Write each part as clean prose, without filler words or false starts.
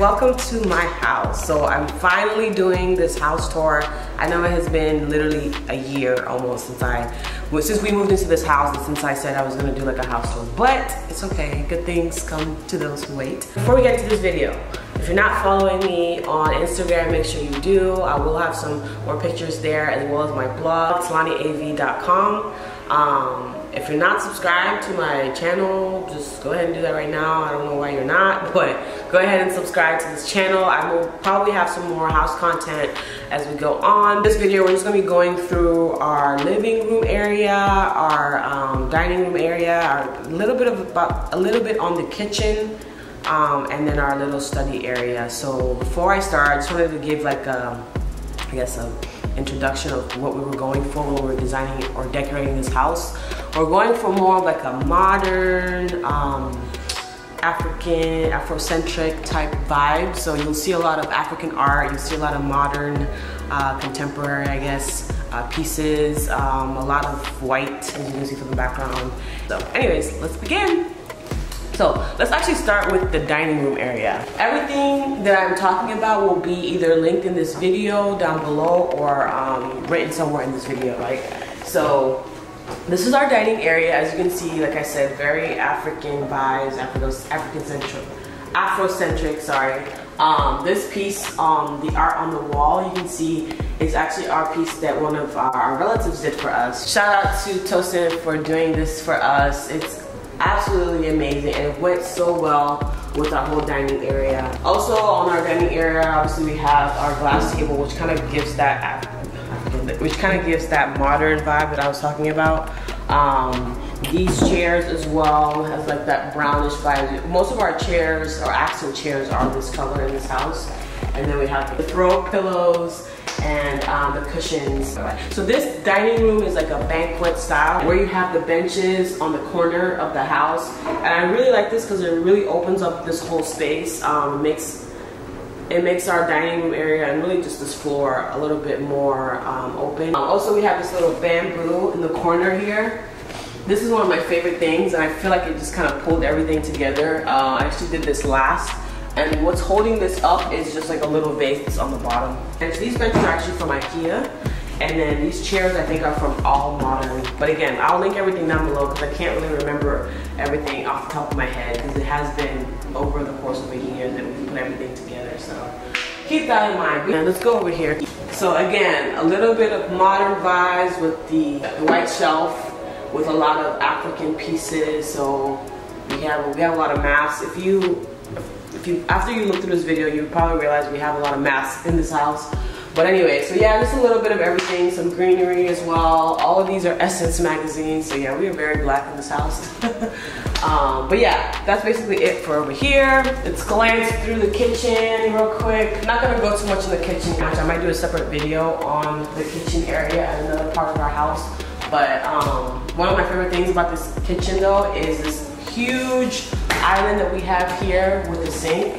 welcome to my house. So I'm finally doing this house tour. I know it has been literally a year almost since we moved into this house and since I said I was gonna do like a house tour, but it's okay, good things come to those who wait. Before we get into this video, if you're not following me on Instagram, make sure you do. I will have some more pictures there as well as my blog, SalaniAV.com. If you're not subscribed to my channel, just go ahead and do that right now. I don't know why you're not, but go ahead and subscribe to this channel. I will probably have some more house content as we go on. This video, we're just gonna be going through our living room area, our dining room area, a little bit on the kitchen, and then our little study area. So before I start, I just wanted to give like I guess an introduction of what we were going for when we were designing or decorating this house. We're going for more of like a modern, African, Afro-Centric type vibe. So you'll see a lot of African art, you'll see a lot of modern, contemporary, I guess, pieces, a lot of white, as you can see from the background. So anyways, let's begin. So let's actually start with the dining room area. Everything that I'm talking about will be either linked in this video down below or written somewhere in this video, right? So this is our dining area. As you can see, like I said, very African vibes, Afro-centric, sorry. This piece, the art on the wall, you can see is actually our piece that one of our relatives did for us. Shout out to Tosin for doing this for us. It's absolutely amazing and it went so well with our whole dining area. Also on our dining area, obviously we have our glass table, which kind of gives that modern vibe that I was talking about. These chairs as well has like that brownish vibe. Most of our chairs, our accent chairs, are this color in this house. And then we have the throw pillows and the cushions. So this dining room is like a banquet style where you have the benches on the corner of the house. And I really like this because it really opens up this whole space. It makes our dining room area and really just this floor a little bit more open. Also, we have this little bamboo in the corner here. This is one of my favorite things, and I feel like it just kind of pulled everything together. I actually did this last, and what's holding this up is just like a little vase that's on the bottom. And so these benches are actually from IKEA, and then these chairs I think are from All Modern. But again, I'll link everything down below because I can't really remember everything off the top of my head because it has been over the course of a year that we put everything together. So keep that in mind. And let's go over here. So again, a little bit of modern vibes with the white shelf with a lot of African pieces. So we have a lot of masks. After you look through this video, you probably realize we have a lot of masks in this house. But anyway, so yeah, just a little bit of everything, some greenery as well. All of these are Essence magazines, so yeah, we are very black in this house. But yeah, that's basically it for over here. Let's glance through the kitchen real quick. I'm not gonna go too much in the kitchen. I might do a separate video on the kitchen area at another part of our house. But one of my favorite things about this kitchen though is this huge island that we have here with the sink.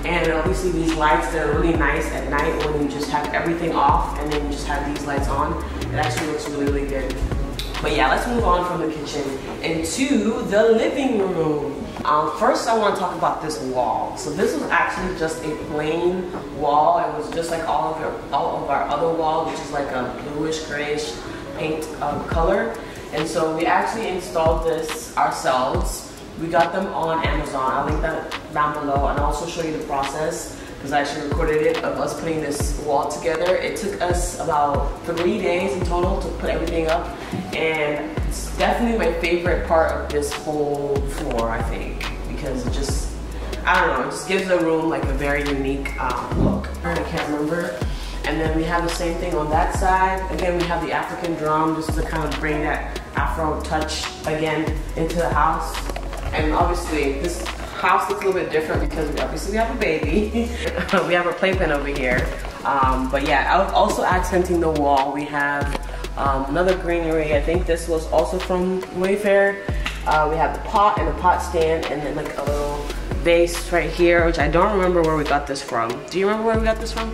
And obviously these lights that are really nice at night when you just have everything off and then you just have these lights on. It actually looks really, really good. But yeah, let's move on from the kitchen into the living room. First I want to talk about this wall. So this was actually just a plain wall. It was just like all of our other walls, which is like a bluish grayish paint color. And so we actually installed this ourselves. We got them on Amazon. I'll link that down below and I'll also show you the process because I actually recorded it of us putting this wall together. It took us about 3 days in total to put everything up, and it's definitely my favorite part of this whole floor, I think, because it just, I don't know, it just gives the room like a very unique look. I can't remember. And then we have the same thing on that side. Again, we have the African drum just to kind of bring that Afro touch again into the house. And obviously this house looks a little bit different because we have a baby. We have a playpen over here. But yeah, I was also accenting the wall. We have another greenery. I think this was also from Wayfair. We have the pot and the pot stand and then like a little vase right here, which I don't remember where we got this from. Do you remember where we got this from?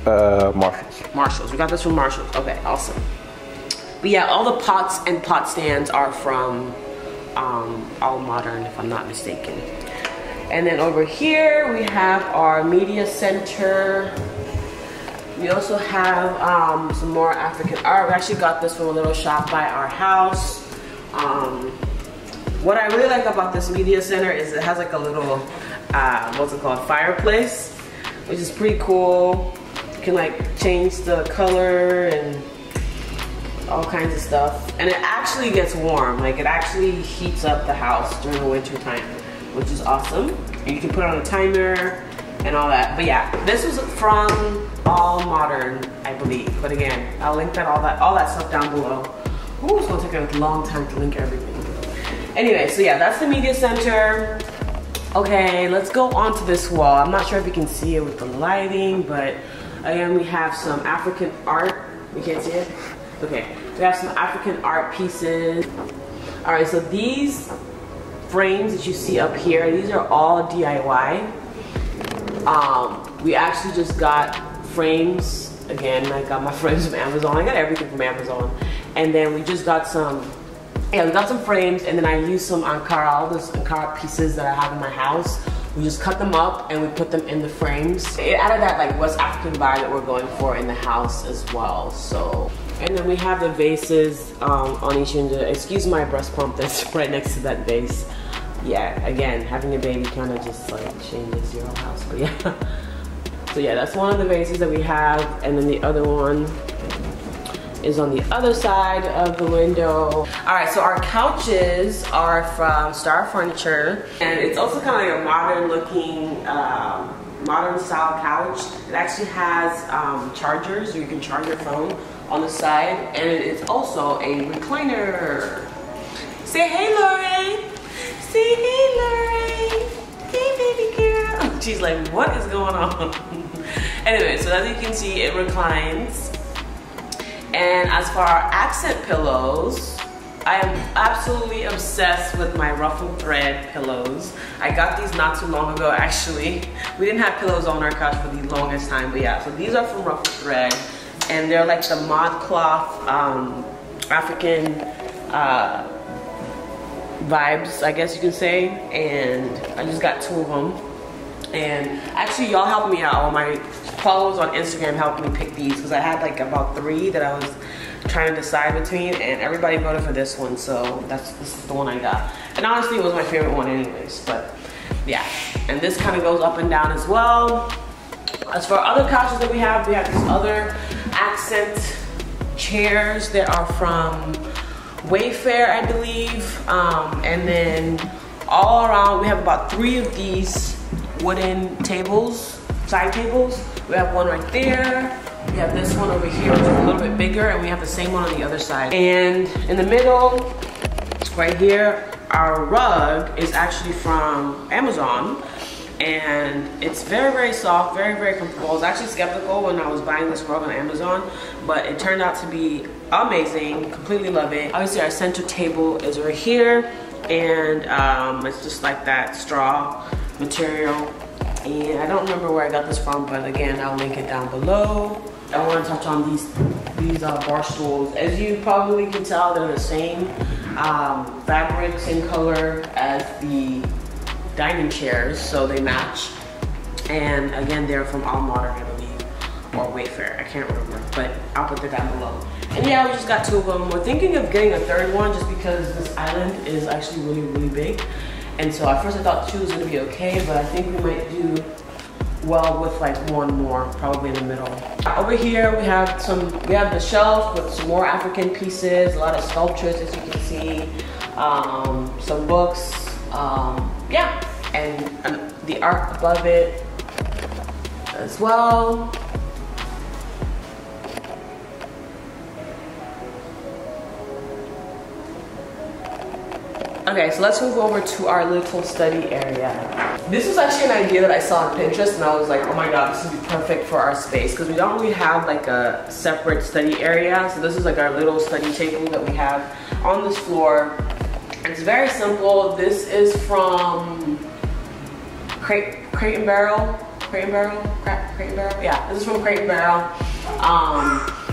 Marshalls. Marshalls. We got this from Marshalls. Okay, awesome. But yeah, all the pots and pot stands are from All Modern, if I'm not mistaken. And then over here we have our media center. We also have some more African art. We actually got this from a little shop by our house. What I really like about this media center is it has like a little, what's it called, fireplace, which is pretty cool. You can like change the color and all kinds of stuff. And it actually gets warm. Like it actually heats up the house during the winter time, which is awesome. And you can put on a timer and all that. But yeah, this was from All Modern, I believe. But again, I'll link that all that stuff down below. Ooh, it's gonna take a long time to link everything. Anyway, so yeah, that's the media center. Okay, let's go on to this wall. I'm not sure if you can see it with the lighting, but again, we have some African art. You can't see it? Okay, we have some African art pieces. All right, so these frames that you see up here, these are all DIY. We actually just got frames. Again, I got my frames from Amazon. I got everything from Amazon. And then we just got some, yeah, we got some frames, and then I used some Ankara, all those Ankara pieces that I have in my house. We just cut them up and we put them in the frames. It added that like West African vibe that we're going for in the house as well. So, and then we have the vases on each end. Excuse my breast pump that's right next to that vase. Yeah, again, having a baby kind of just like changes your whole house, but yeah. So yeah, that's one of the vases that we have, and then the other one is on the other side of the window. All right, so our couches are from Star Furniture, and it's also kind of like a modern looking, modern style couch. It actually has chargers, so you can charge your phone on the side, and it's also a recliner. Say hey, Lauren. Say hey, Lauren. Hey, baby girl. She's like, what is going on? Anyway, so as you can see, it reclines. And as for our accent pillows, I am absolutely obsessed with my ruffled thread pillows. I got these not too long ago, actually. We didn't have pillows on our couch for the longest time, but yeah, so these are from ruffled thread, and they're like the mod cloth African vibes, I guess you can say. And I just got 2 of them. And actually, y'all helped me out. All my followers on Instagram helped me pick these, because I had like about 3 that I was trying to decide between, and everybody voted for this one, so this is the one I got. And honestly, it was my favorite one anyways, but yeah. And this kind of goes up and down as well. As for other couches that we have these other accent chairs that are from Wayfair, I believe. And then all around, we have about 3 of these wooden tables, side tables. We have one right there. We have this one over here, which is a little bit bigger, and we have the same one on the other side. And in the middle, right here, our rug is actually from Amazon, and it's very, very soft, very, very comfortable. I was actually skeptical when I was buying this rug on Amazon, but it turned out to be amazing. Completely love it. Obviously, our center table is right here, and it's just like that straw material. And I don't remember where I got this from, but again, I'll link it down below. I want to touch on these bar stools. As you probably can tell, they're the same fabric, same color as the dining chairs, so they match. And again, they're from All Modern, I believe, or Wayfair, I can't remember, but I'll put it down below. And yeah, we just got 2 of them. We're thinking of getting a 3rd one just because this island is actually really, really big. And so at first I thought 2 was gonna be okay, but I think we might do well with like 1 more, probably in the middle. Over here we have the shelf with some more African pieces, a lot of sculptures, as you can see, some books, yeah, and the art above it as well. Okay, so let's move over to our little study area. This was actually an idea that I saw on Pinterest, and I was like, oh my god, this would be perfect for our space, because we don't really have like a separate study area. So this is like our little study table that we have on this floor. It's very simple. This is from Crate and Barrel. Yeah, this is from Crate and Barrel.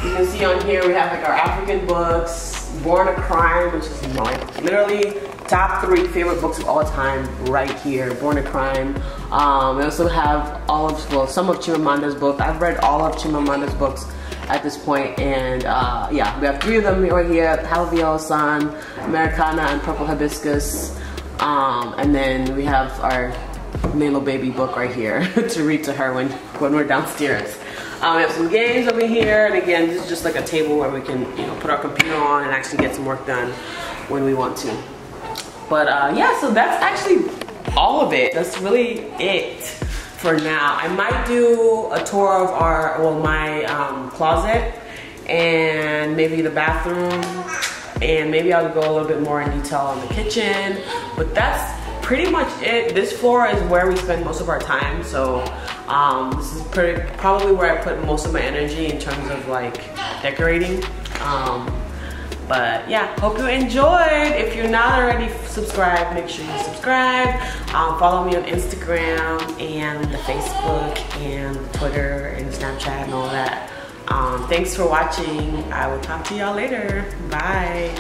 You can see on here we have like our African books, Born a Crime, which is like literally top 3 favorite books of all time right here. Born a Crime. We also have some of Chimamanda's books. I've read all of Chimamanda's books at this point, and yeah, we have 3 of them right here: Halvio San, Americana, and Purple Hibiscus. And then we have our Milo Baby book right here to read to her when we're downstairs. We have some games over here, and again, this is just like a table where we can, you know, put our computer on and actually get some work done when we want to. But yeah, so that's actually all of it. That's really it for now. I might do a tour of my closet and maybe the bathroom, and maybe I'll go a little bit more in detail on the kitchen. But that's pretty much it. This floor is where we spend most of our time, so this is probably where I put most of my energy in terms of like decorating. But yeah, hope you enjoyed. If you're not already subscribed, make sure you subscribe. Follow me on Instagram and the Facebook and the Twitter and the Snapchat and all that. Thanks for watching. I will talk to y'all later. Bye.